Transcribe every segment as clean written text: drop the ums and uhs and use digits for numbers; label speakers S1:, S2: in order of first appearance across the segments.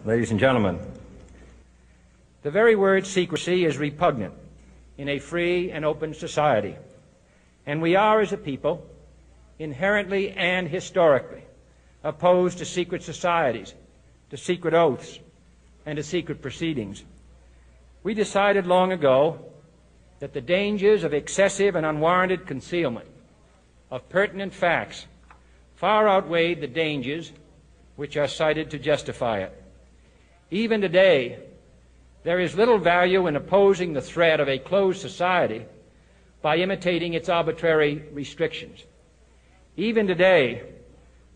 S1: ladies and gentlemen. The very word secrecy is repugnant in a free and open society, and we are, as a people, inherently and historically opposed to secret societies, to secret oaths, and to secret proceedings. We decided long ago that the dangers of excessive and unwarranted concealment of pertinent facts far outweighed the dangers which are cited to justify it. Even today, there is little value in opposing the threat of a closed society by imitating its arbitrary restrictions. Even today,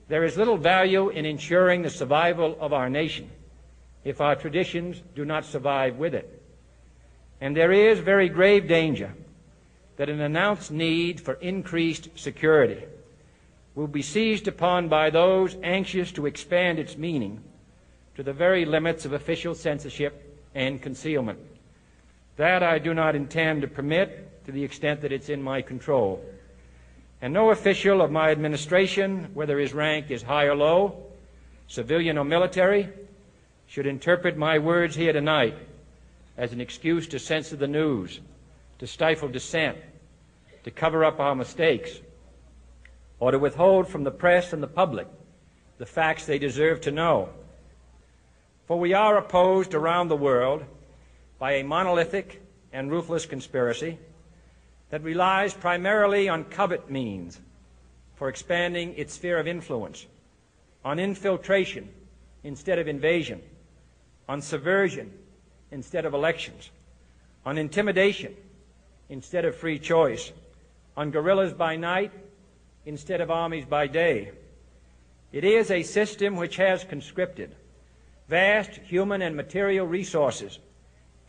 S1: there is little value in ensuring the survival of our nation if our traditions do not survive with it. And there is very grave danger that an announced need for increased security will be seized upon by those anxious to expand its meaning to the very limits of official censorship and concealment. That I do not intend to permit to the extent that it's in my control. And no official of my administration, whether his rank is high or low, civilian or military, should interpret my words here tonight as an excuse to censor the news, to stifle dissent, to cover up our mistakes, or to withhold from the press and the public the facts they deserve to know. For we are opposed around the world by a monolithic and ruthless conspiracy that relies primarily on covert means for expanding its sphere of influence, on infiltration instead of invasion, on subversion instead of elections, on intimidation instead of free choice, on guerrillas by night instead of armies by day. It is a system which has conscripted vast human and material resources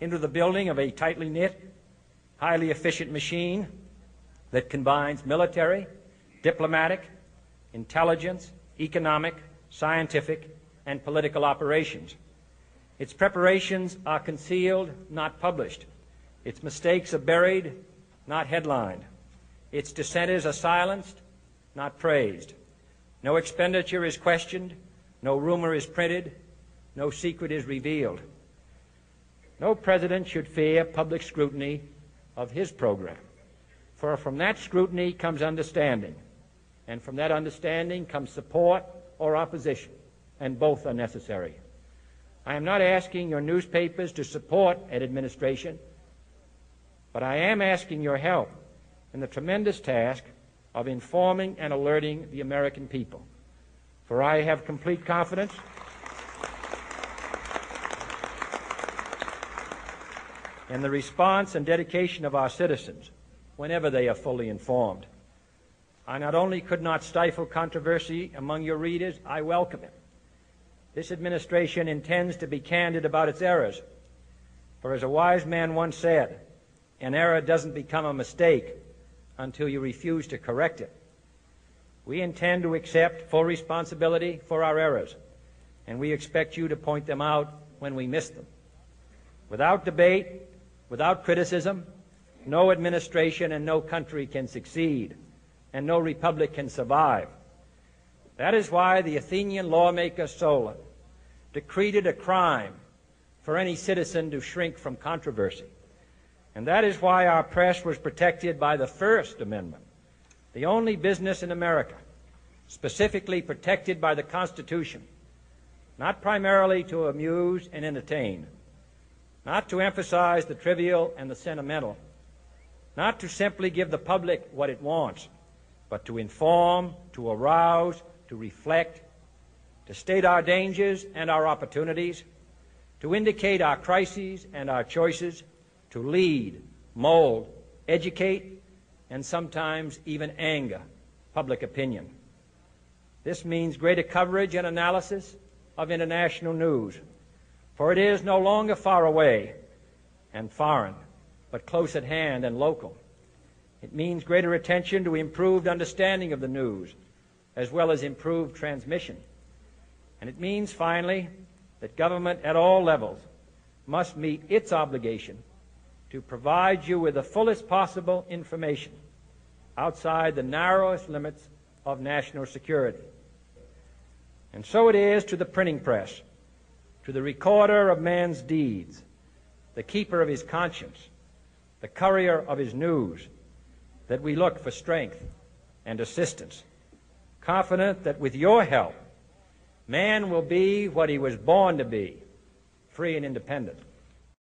S1: into the building of a tightly knit, highly efficient machine that combines military, diplomatic, intelligence, economic, scientific, and political operations. Its preparations are concealed, not published. Its mistakes are buried, not headlined. Its dissenters are silenced, not praised. No expenditure is questioned, no rumor is printed, no secret is revealed. No president should fear public scrutiny of his program, for from that scrutiny comes understanding, and from that understanding comes support or opposition, and both are necessary. I am not asking your newspapers to support an administration, but I am asking your help in the tremendous task of informing and alerting the American people. For I have complete confidence in the response and dedication of our citizens whenever they are fully informed. I not only could not stifle controversy among your readers, I welcome it. This administration intends to be candid about its errors. For as a wise man once said, an error doesn't become a mistake until you refuse to correct it. We intend to accept full responsibility for our errors, and we expect you to point them out when we miss them. Without debate, without criticism, no administration and no country can succeed, and no republic can survive. That is why the Athenian lawmaker Solon decreed it a crime for any citizen to shrink from controversy. And that is why our press was protected by the First Amendment, the only business in America specifically protected by the Constitution, not primarily to amuse and entertain, not to emphasize the trivial and the sentimental, not to simply give the public what it wants, but to inform, to arouse, to reflect, to state our dangers and our opportunities, to indicate our crises and our choices, to lead, mold, educate, and sometimes even anger public opinion. This means greater coverage and analysis of international news, for it is no longer far away and foreign, but close at hand and local. It means greater attention to improved understanding of the news, as well as improved transmission. And it means, finally, that government at all levels must meet its obligation to provide you with the fullest possible information outside the narrowest limits of national security. And so it is to the printing press, to the recorder of man's deeds, the keeper of his conscience, the courier of his news, that we look for strength and assistance, confident that with your help, man will be what he was born to be, free and independent.